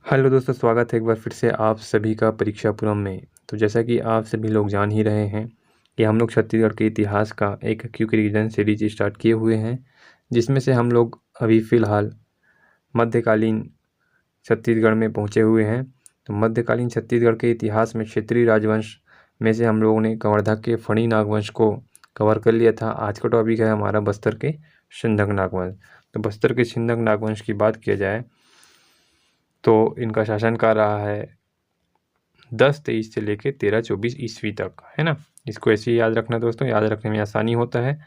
Hello दोस्तों, स्वागत है एक बार फिर से आप सभी का परीक्षा पूरम में। तो जैसा कि आप सभी लोग जान ही रहे हैं कि हम लोग छत्तीसगढ़ के इतिहास का एक क्विक रिवीजन सीरीज स्टार्ट किए हुए हैं, जिसमें से हम लोग अभी फ़िलहाल मध्यकालीन छत्तीसगढ़ में पहुंचे हुए हैं। तो मध्यकालीन छत्तीसगढ़ के इतिहास में क्षेत्रीय राजवंश में से हम लोगों ने कवर्धा के फणी नागवंश को कवर कर लिया था। आज का टॉपिक है हमारा बस्तर के सिंधक नागवंश। तो बस्तर के सिंधक नागवंश की बात किया जाए तो इनका शासनकाल रहा है 1023 से लेकर 1324 ईस्वी तक, है ना। इसको ऐसे ही याद रखना दोस्तों, याद रखने में आसानी होता है।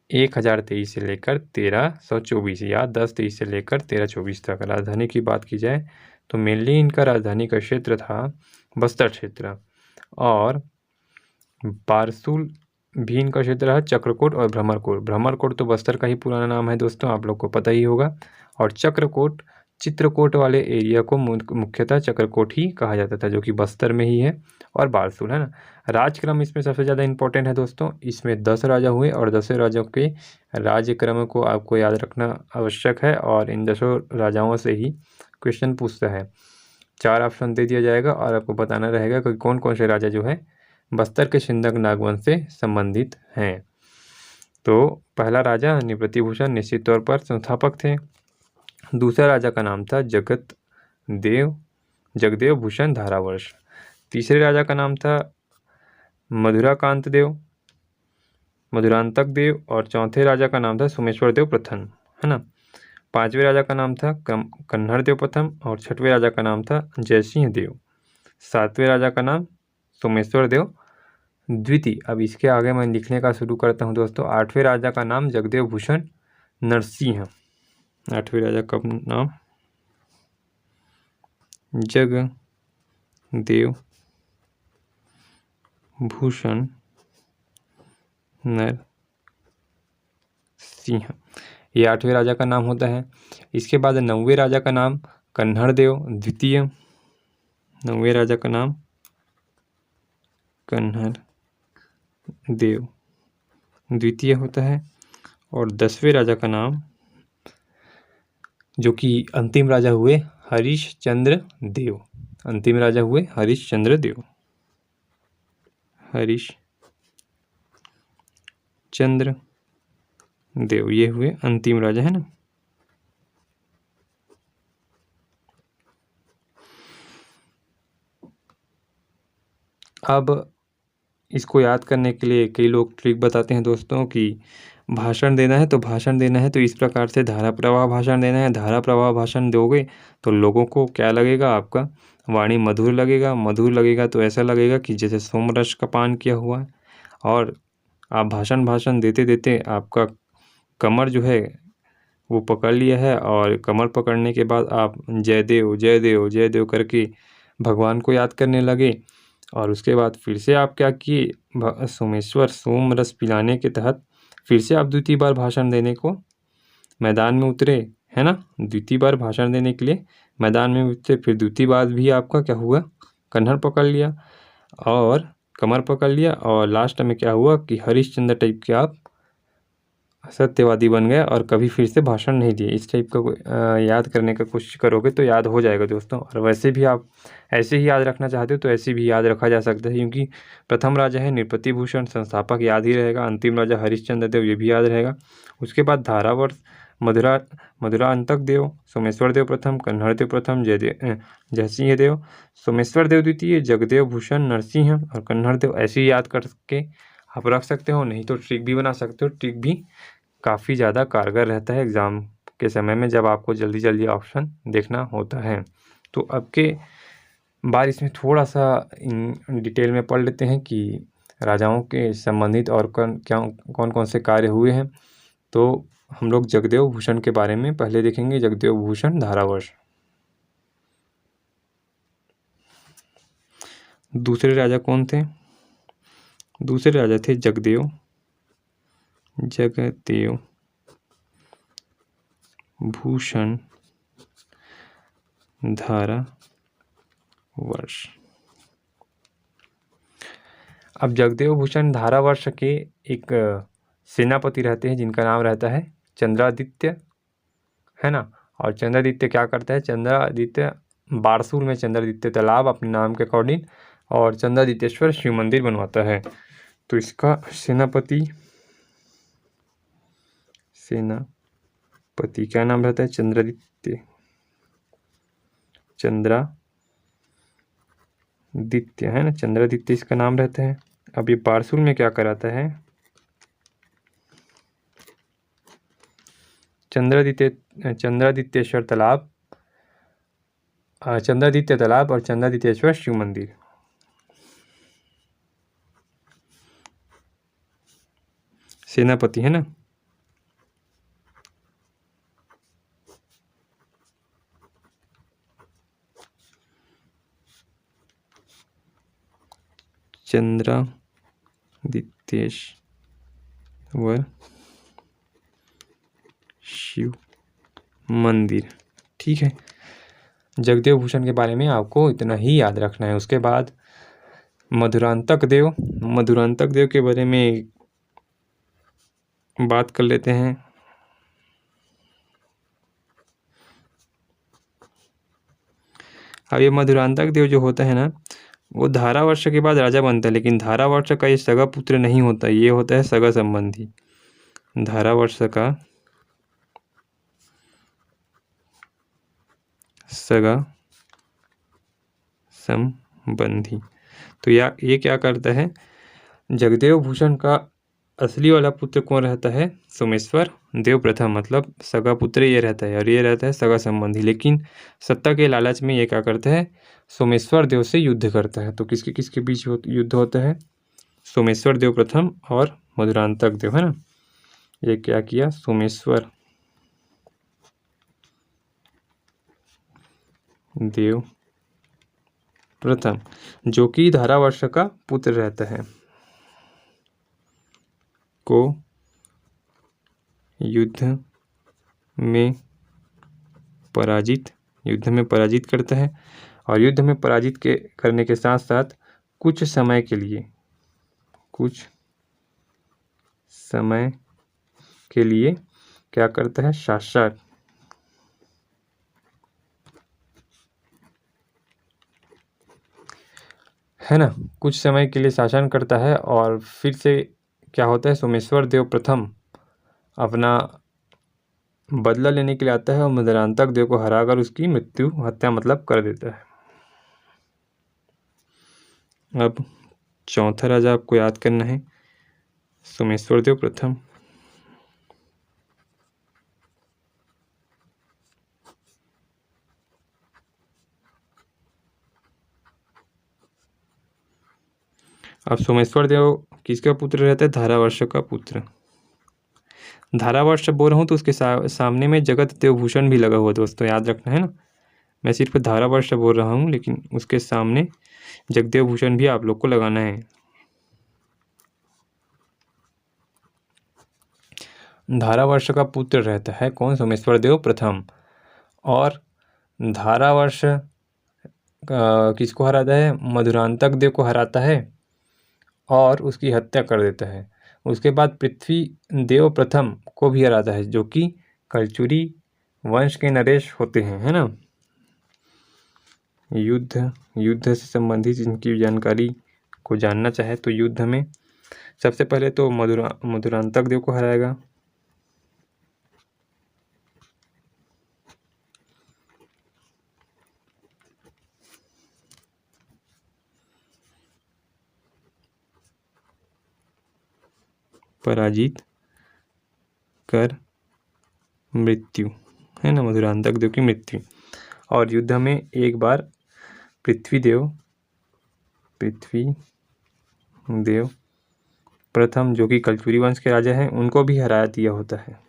1023 से लेकर 1324 या 1023 से लेकर 1324 तक। राजधानी की बात की जाए तो मेनली इनका राजधानी का क्षेत्र था बस्तर क्षेत्र, और बारसूल भी इनका क्षेत्र है, चक्रकोट और भ्रमरकोट। भ्रमरकोट तो बस्तर का ही पुराना नाम है दोस्तों, आप लोग को पता ही होगा। और चक्रकोट, चित्रकोट वाले एरिया को मुख्यतः चक्रकोट ही कहा जाता था, जो कि बस्तर में ही है। और बारसूल, है ना। राजक्रम इसमें सबसे ज़्यादा इंपॉर्टेंट है दोस्तों। इसमें 10 राजा हुए और 10 राजाओं के राज्यक्रम को आपको याद रखना आवश्यक है, और इन 10 राजाओं से ही क्वेश्चन पूछता है। 4 ऑप्शन दे दिया जाएगा और आपको बताना रहेगा कि कौन कौन से राजा जो है बस्तर के सिंधक नागवंश से संबंधित हैं। तो पहला राजा नृपतिभूषण निश्चित तौर पर संस्थापक थे। दूसरा राजा का नाम था जगदेव भूषण धारावर्ष। तीसरे राजा का नाम था मधुराकांत मधुरांतक देव। और चौथे राजा का नाम था सोमेश्वर देव प्रथम, है ना। पांचवें राजा का नाम था कन्हड़ देव प्रथम, और छठवें राजा का नाम था जयसिंह देव। सातवें राजा का नाम सोमेश्वर देव द्वितीय। अब इसके आगे मैं लिखने का शुरू करता हूँ दोस्तों। आठवें राजा का नाम जगदेव भूषण नरसिंह। आठवें राजा का नाम जगदेव भूषण नरसिंह, ये आठवें राजा का नाम होता है। इसके बाद 9वें राजा का नाम कन्हड़ देव द्वितीय। 9वें राजा का नाम कन्हड़ देव द्वितीय होता है। और 10वें राजा का नाम, जो कि अंतिम राजा हुए, हरिश्चंद्र देव। अंतिम राजा हुए हरिश्चंद्र देव। हरिश्चंद्र देव ये हुए अंतिम राजा, है ना। अब इसको याद करने के लिए कई लोग ट्रिक बताते हैं दोस्तों कि भाषण देना है तो इस प्रकार से धारा प्रवाह भाषण देना है। धारा प्रवाह भाषण दोगे तो लोगों को क्या लगेगा, आपका वाणी मधुर लगेगा तो ऐसा लगेगा कि जैसे सोमरस का पान किया हुआ है। और आप भाषण देते देते आपका कमर जो है वो पकड़ लिया है, और कमर पकड़ने के बाद आप जयदेव जयदेव जयदेव करके भगवान को याद करने लगे। और उसके बाद फिर से आप क्या किए, सोमेश्वर सोम रस पिलाने के तहत फिर से आप द्वितीय बार भाषण देने को मैदान में उतरे, है ना। द्वितीय बार भाषण देने के लिए मैदान में उतरे। फिर द्वितीय बार भी आपका क्या हुआ, कन्हड़ पकड़ लिया और कमर पकड़ लिया। और लास्ट में क्या हुआ कि हरिश्चंद्र टाइप के आप सत्यवादी बन गए और कभी फिर से भाषण नहीं दिए। इस टाइप का याद करने का कोशिश करोगे तो याद हो जाएगा दोस्तों। और वैसे भी आप ऐसे ही याद रखना चाहते हो तो ऐसे भी याद रखा जा सकता है, क्योंकि प्रथम राजा है नृपतिभूषण, संस्थापक याद ही रहेगा। अंतिम राजा हरिश्चंद्र देव, ये भी याद रहेगा। उसके बाद धारावर्ष मधुरांतक देव, सोमेश्वर देव प्रथम, कन्हड़ देव प्रथम, जयसिंह देव, सोमेश्वर देव द्वितीय, जगदेव भूषण नरसिंह और कन्हड़ देव। ऐसे ही याद करके आप रख सकते हो, नहीं तो ट्रिक भी बना सकते हो। ट्रिक भी काफ़ी ज़्यादा कारगर रहता है एग्ज़ाम के समय में, जब आपको जल्दी जल्दी ऑप्शन देखना होता है। तो अब के बार इसमें थोड़ा सा डिटेल में पढ़ लेते हैं कि राजाओं के संबंधित और कौन कौन से कार्य हुए हैं। तो हम लोग जगदेव भूषण के बारे में पहले देखेंगे। जगदेव भूषण धारावर्ष। दूसरे राजा कौन थे? दूसरे राजा थे जगदेव भूषण धारावर्ष। अब जगदेव भूषण धारावर्ष के एक सेनापति रहते हैं जिनका नाम रहता है चंद्रादित्य, है ना। और चंद्रादित्य क्या करता है, चंद्रादित्य बारसूर में चंद्रादित्य तालाब अपने नाम के अकॉर्डिंग और चंद्रादित्येश्वर शिव मंदिर बनवाता है। तो इसका सेनापति क्या नाम रहता है? चंद्रादित्य है ना, चंद्रादित्य इसका नाम रहता है। अब ये बारसूर में क्या कराता है? चंद्रादित्येश्वर तालाब, चंद्रादित्य तालाब और चंद्रादित्येश्वर शिव मंदिर। सेनापति है ना। चंद्रादित्येश्वर शिव मंदिर। ठीक है, जगदेव भूषण के बारे में आपको इतना ही याद रखना है। उसके बाद मधुरांतक देव के बारे में बात कर लेते हैं। अब ये मधुरांतक देव जो होता है ना, वो धारावर्ष के बाद राजा बनता है, लेकिन धारावर्ष का ये सगा पुत्र नहीं होता, ये होता है सगा संबंधी। धारावर्ष का सगा संबंधी। तो ये क्या करता है? जगदेव भूषण का असली वाला पुत्र कौन रहता है? सोमेश्वर देव प्रथम, मतलब सगा पुत्र ये रहता है और ये रहता है सगा संबंधी। लेकिन सत्ता के लालच में ये क्या करता है? सोमेश्वर देव से युद्ध करता है। तो किसके किसके बीच युद्ध होता है? सोमेश्वर देव प्रथम और मधुरांतक देव, है ना। ये क्या किया? सोमेश्वर देव प्रथम, जो कि धारावर्ष का पुत्र रहता है, को युद्ध में पराजित करता है। और युद्ध में पराजित करने के साथ साथ कुछ समय के लिए क्या करता है? शासन, है ना, कुछ समय के लिए शासन करता है। और फिर से क्या होता है? सोमेश्वर देव प्रथम अपना बदला लेने के लिए आता है और मधुरांतक देव को हराकर उसकी हत्या मतलब कर देता है। अब चौथा राजा आपको याद करना है, सोमेश्वर देव प्रथम। अब सोमेश्वर देव किसका पुत्र रहता है? धारावर्ष का पुत्र। धारावर्ष बोल रहा हूँ तो उसके सामने में जगत देवभूषण भी लगा हुआ, दोस्तों याद रखना है ना। मैं सिर्फ धारावर्ष बोल रहा हूँ, लेकिन उसके सामने जगदेव भूषण भी आप लोग को लगाना है। धारावर्ष का पुत्र रहता है कौन? सोमेश्वर देव प्रथम। और धारावर्ष किसको हराता है? मधुरांतक देव को हराता है और उसकी हत्या कर देता है। उसके बाद पृथ्वी देव प्रथम को भी हराता है, जो कि कलचुरी वंश के नरेश होते हैं, है ना। युद्ध से संबंधित इनकी जानकारी को जानना चाहे तो युद्ध में सबसे पहले तो मधुरांतक देव को हराएगा। पराजित कर मृत्यु, है ना, मधुरांतक देव की मृत्यु। और युद्ध में एक बार पृथ्वी देव प्रथम, जो कि कलचुरी वंश के राजा हैं, उनको भी हरा दिया होता है।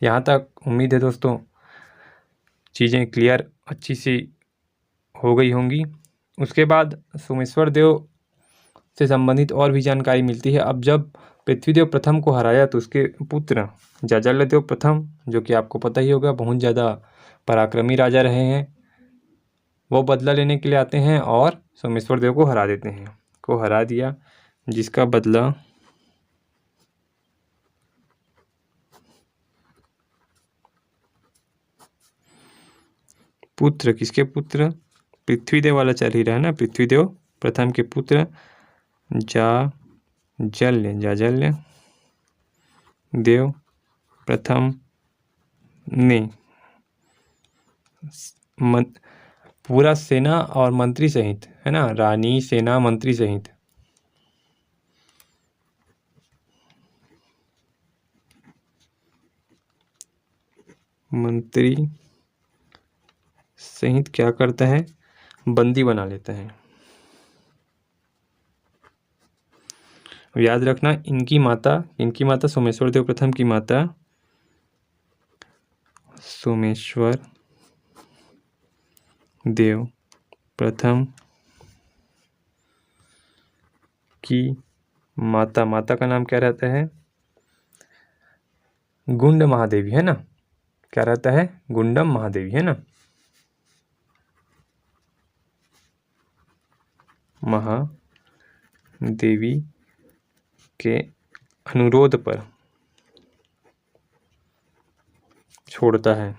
यहाँ तक उम्मीद है दोस्तों चीज़ें क्लियर अच्छी सी हो गई होंगी। उसके बाद सोमेश्वर देव से संबंधित और भी जानकारी मिलती है। अब जब पृथ्वीदेव प्रथम को हराया तो उसके पुत्र जाजलदेव प्रथम, जो कि आपको पता ही होगा बहुत ज़्यादा पराक्रमी राजा रहे हैं, वो बदला लेने के लिए आते हैं और सोमेश्वर देव को हरा देते हैं। को हरा दिया, जिसका बदला पुत्र, किसके पुत्र? पृथ्वीदेव वाला चल ही रहा है ना, पृथ्वीदेव प्रथम के पुत्र जाजल्य देव प्रथम ने पूरा सेना और मंत्री सहित, है ना, रानी, सेना, मंत्री सहित क्या करता है? बंदी बना लेता है। याद रखना, इनकी माता सोमेश्वर देव प्रथम की माता सोमेश्वर देव प्रथम की माता का नाम क्या रहता है? गुंड महादेवी, है ना। क्या रहता है? गुंडम महादेवी, है ना। महादेवी के अनुरोध पर छोड़ता है।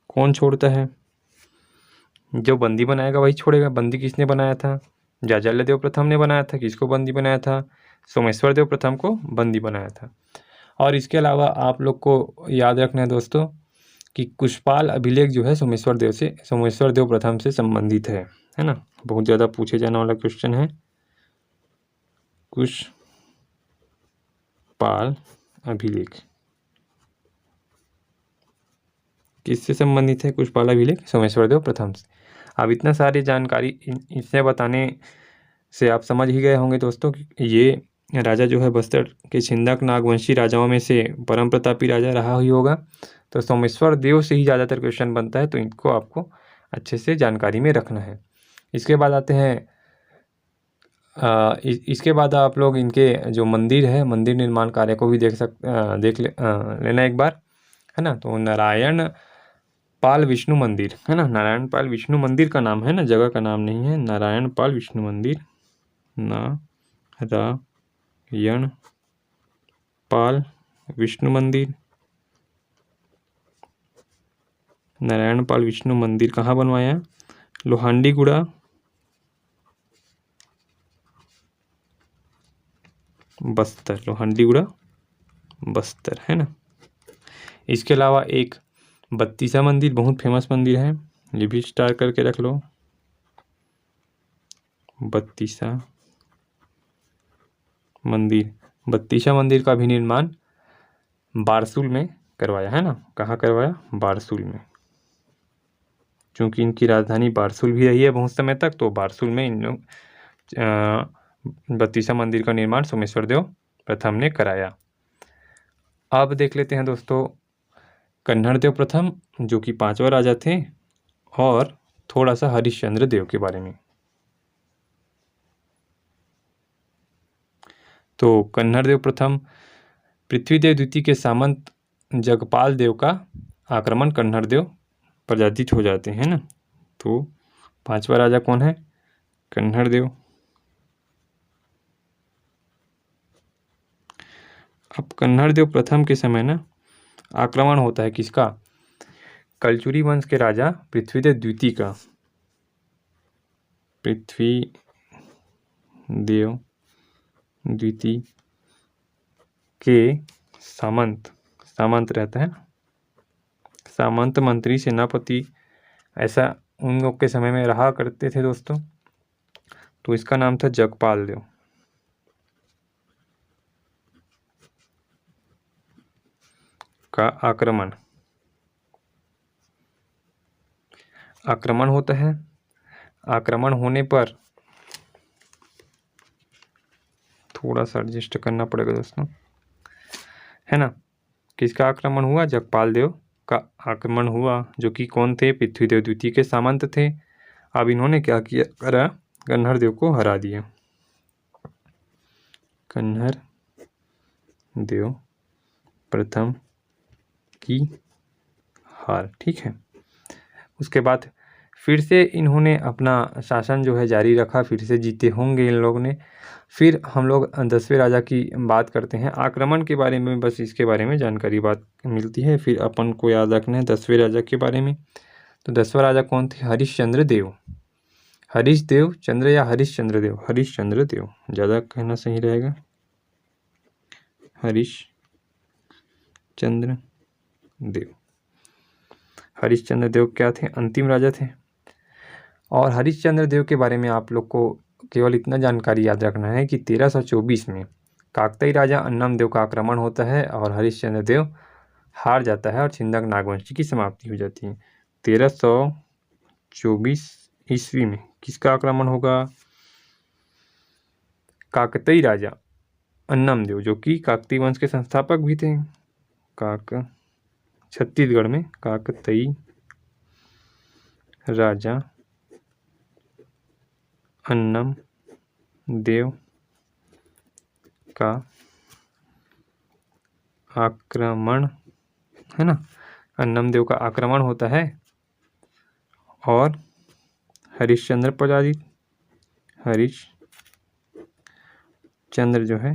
कौन छोड़ता है? जो बंदी बनाएगा वही छोड़ेगा। बंदी किसने बनाया था? जाजल्य देव प्रथम ने बनाया था। किसको बंदी बनाया था? सोमेश्वर देव प्रथम को बंदी बनाया था। और इसके अलावा आप लोग को याद रखना है दोस्तों कि कुशपाल अभिलेख जो है सोमेश्वर देव प्रथम से संबंधित है ना। बहुत ज़्यादा पूछे जाने वाला क्वेश्चन है। कुशपाल अभिलेख किससे संबंधित है? कुशपाल अभिलेख सोमेश्वर देव प्रथम से। अब इतना सारी जानकारी इससे बताने से आप समझ ही गए होंगे दोस्तों कि ये राजा जो है बस्तर के छिंदक नागवंशी राजाओं में से परम प्रतापी राजा रहा ही होगा। तो सोमेश्वर देव से ही ज़्यादातर क्वेश्चन बनता है, तो इनको आपको अच्छे से जानकारी में रखना है। इसके बाद आते हैं इसके बाद आप लोग इनके जो मंदिर है, मंदिर निर्माण कार्य को भी देख लेना एक बार, है ना। तो नारायण पाल विष्णु मंदिर, है ना। नारायण पाल विष्णु मंदिर का नाम है ना, जगह का नाम नहीं है। नारायण पाल विष्णु मंदिर, नारायण पाल विष्णु मंदिर। नारायण पाल विष्णु मंदिर कहाँ बनवाया? लोहांडीगुड़ा, बस्तर। लोहांडीगुड़ा बस्तर, है ना। इसके अलावा एक बत्तीसा मंदिर बहुत फेमस मंदिर है, ये भी स्टार करके रख लो। बत्तीसा मंदिर का भी निर्माण बारसूल में करवाया, है ना। कहाँ करवाया? बारसूल में। क्योंकि इनकी राजधानी बारसूल भी रही है बहुत समय तक, तो बारसूल में इन लोग बत्तीसा मंदिर का निर्माण सोमेश्वर देव प्रथम ने कराया। अब देख लेते हैं दोस्तों कन्हड़ देव प्रथम, जो कि 5वां राजा थे, और थोड़ा सा हरिश्चंद्र देव के बारे में। तो कन्हड़ देव प्रथम पृथ्वीदेव द्वितीय के सामंत जगपाल देव का आक्रमण कन्हड़ देव पराजित हो जाते हैं ना। तो 5वां राजा कौन है? कन्हड़ देव। अब कन्हड़ देव प्रथम के समय ना आक्रमण होता है किसका? कलचुरी वंश के राजा पृथ्वीदेव द्वितीय का। पृथ्वीदेव द्वितीय के सामंत रहता है ना, सामंत, मंत्री, सेनापति, ऐसा उन लोग के समय में रहा करते थे दोस्तों। तो इसका नाम था जगपाल देव का आक्रमण होता है। आक्रमण होने पर थोड़ा सा एडजस्ट करना पड़ेगा दोस्तों, है ना। किसका आक्रमण हुआ? जगपाल देव का आक्रमण हुआ, जो कि कौन थे? पृथ्वीदेव द्वितीय के सामंत थे। अब इन्होंने क्या करा? कन्हड़ देव को हरा दिया। कन्हड़ देव प्रथम की हार, ठीक है। उसके बाद फिर से इन्होंने अपना शासन जो है जारी रखा, फिर से जीते होंगे इन लोग ने। फिर हम लोग 10वें राजा की बात करते हैं। आक्रमण के बारे में बस इसके बारे में जानकारी बात मिलती है, फिर अपन को याद रखना है 10वें राजा के बारे में। तो 10वां राजा कौन थे? हरिश्चंद्र देव। हरीशदेव चंद्र या हरिश्चंद्र देव? हरिश्चंद्र देव ज़्यादा कहना सही रहेगा। हरिश्चंद्र देव। हरिश्चंद्र देव क्या थे? अंतिम राजा थे। और हरिश्चंद्र देव के बारे में आप लोग को केवल इतना जानकारी याद रखना है कि 1324 में काकतीय राजा अन्नम देव का आक्रमण होता है और हरिश्चंद्र देव हार जाता है और छिंदक नागवंश की समाप्ति हो जाती है। 1324 ईस्वी में किसका आक्रमण होगा? काकतीय राजा अन्नम देव, जो कि काकतीय वंश के संस्थापक भी थे। छत्तीसगढ़ में काकतीय राजा अन्नम देव का आक्रमण है ना, अन्नम देव का आक्रमण होता है और हरिश्चंद्र पराजित, हरिश्चंद्र जो है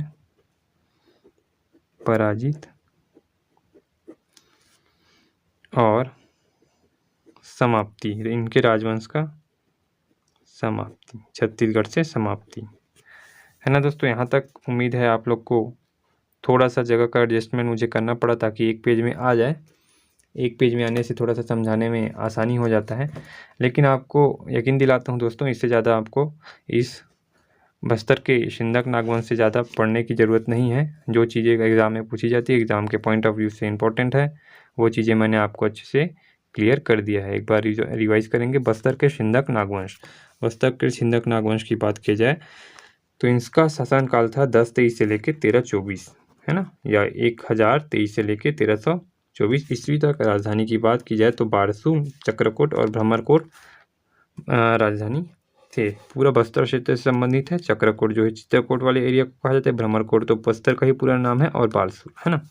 पराजित और समाप्ति, इनके राजवंश का समाप्ति, छत्तीसगढ़ से समाप्ति, है ना दोस्तों। यहाँ तक उम्मीद है आप लोग को थोड़ा सा जगह का एडजस्टमेंट मुझे करना पड़ा ताकि एक पेज में आ जाए। एक पेज में आने से थोड़ा सा समझाने में आसानी हो जाता है, लेकिन आपको यकीन दिलाता हूँ दोस्तों, इससे ज़्यादा आपको इस बस्तर के छिंदक नागवंश से ज़्यादा पढ़ने की ज़रूरत नहीं है। जो चीज़ें एग्ज़ाम में पूछी जाती है, एग्ज़ाम के पॉइंट ऑफ व्यू से इम्पोर्टेंट है, वो चीज़ें मैंने आपको अच्छे से क्लियर कर दिया है। एक बार रिवाइज़ करेंगे। बस्तर के छिंदक नागवंश, बस्तर के छिंदक नागवंश की बात की जाए तो इसका शासनकाल था 1023 से लेकर 1324, है ना, या 1023 से लेकर 1324 ईस्वी तक। राजधानी की बात की जाए तो बारसूर, चक्रकोट और भ्रमरकोट राजधानी थे। पूरा बस्तर क्षेत्र से संबंधित है। चक्रकोट जो है चित्रकोट वाले एरिया को कहा जाता है, भ्रमरकोट तो बस्तर का ही पूरा नाम है, और बारसूर, है ना।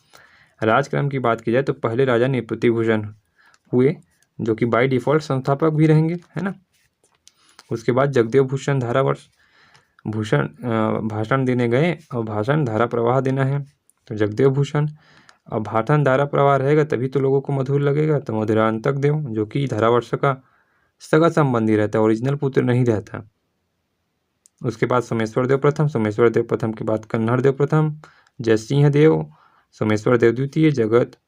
राजक्रम की बात की जाए तो पहले राजा नृपतिभूषण हुए, जो कि बाय डिफ़ॉल्ट संस्थापक भी रहेंगे, है ना। उसके बाद जगदेव भूषण धारावर्ष भूषण भाषण देने गए, और भाषण धारा प्रवाह देना है तो जगदेव भूषण। अब भाषण धारा प्रवाह रहेगा तभी तो लोगों को मधुर लगेगा, तो मधुरांतक देव, जो कि धारावर्ष का सगा संबंधी रहता है, ओरिजिनल पुत्र नहीं रहता। उसके बाद सोमेश्वर देव प्रथम, सोमेश्वर देव प्रथम के बाद कन्हड़ देव प्रथम, जयसिंह देव, सोमेश्वर देव द्वितीय, जगत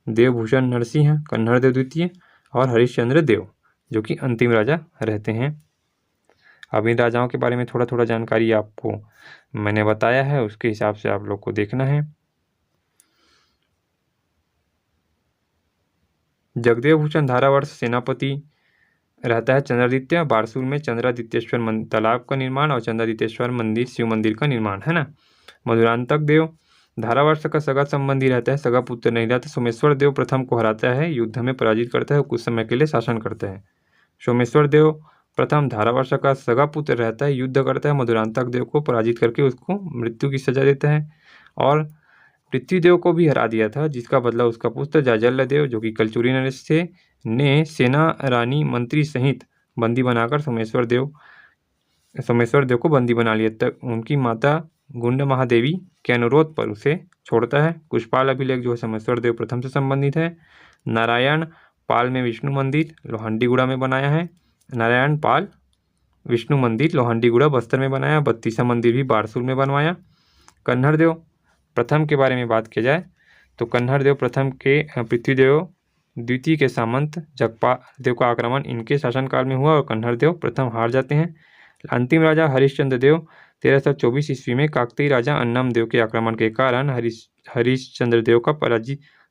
देव भूषण नरसिंह, कन्हड़ देव द्वितीय, और हरिश्चंद्र देव, जो कि अंतिम राजा रहते हैं। अब इन राजाओं के बारे में थोड़ा थोड़ा जानकारी आपको मैंने बताया है, उसके हिसाब से आप लोग को देखना है। जगदेव भूषण धारावर्ष सेनापति रहता है चंद्रादित्य। बारसूर में चंद्रादित्येश्वर तालाब का निर्माण और चंद्रादित्येश्वर मंदिर, शिव मंदिर का निर्माण, है ना। मधुरांतक देव धारावर्ष का सगा संबंधी रहता है, सगा पुत्र नहीं रहता। सोमेश्वर देव प्रथम को हराता है, युद्ध में पराजित करता है, कुछ समय के लिए शासन करता है। सोमेश्वर देव प्रथम धारावर्ष का सगा पुत्र रहता है, युद्ध करता है, मधुरांतक देव को पराजित करके उसको मृत्यु की सजा देता है, और पृथ्वीदेव को भी हरा दिया था, जिसका बदला उसका पुत्र जाजल्य देव, जो कि कलचुरी नरेश थे, ने सेना, रानी, मंत्री सहित बंदी बनाकर सोमेश्वर देव को बंदी बना लिया। तक उनकी माता गुंड महादेवी के अनुरोध पर उसे छोड़ता है। कुशपाल अभिलेख जो है सोमेश्वर देव प्रथम से संबंधित है। नारायण पाल में विष्णु मंदिर लोहांडीगुड़ा में बनाया है। नारायण पाल विष्णु मंदिर लोहांडीगुड़ा बस्तर में बनाया। बत्तीसा मंदिर भी बारसूर में बनवाया। कन्हड़ देव प्रथम के बारे में बात की जाए तो कन्हड़ देव प्रथम के पृथ्वीदेव द्वितीय के सामंत जगपाल देव का आक्रमण इनके शासनकाल में हुआ और कन्हड़ देव प्रथम हार जाते हैं। अंतिम राजा हरिश्चंद्र देव 1324 ईस्वी में काकतीय राजा अन्नम देव के आक्रमण के कारण हरिश्चंद्र देव का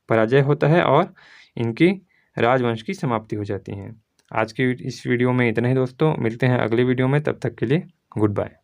पराजय होता है और इनके राजवंश की समाप्ति हो जाती है। आज के इस वीडियो में इतना ही दोस्तों, मिलते हैं अगले वीडियो में, तब तक के लिए गुड बाय।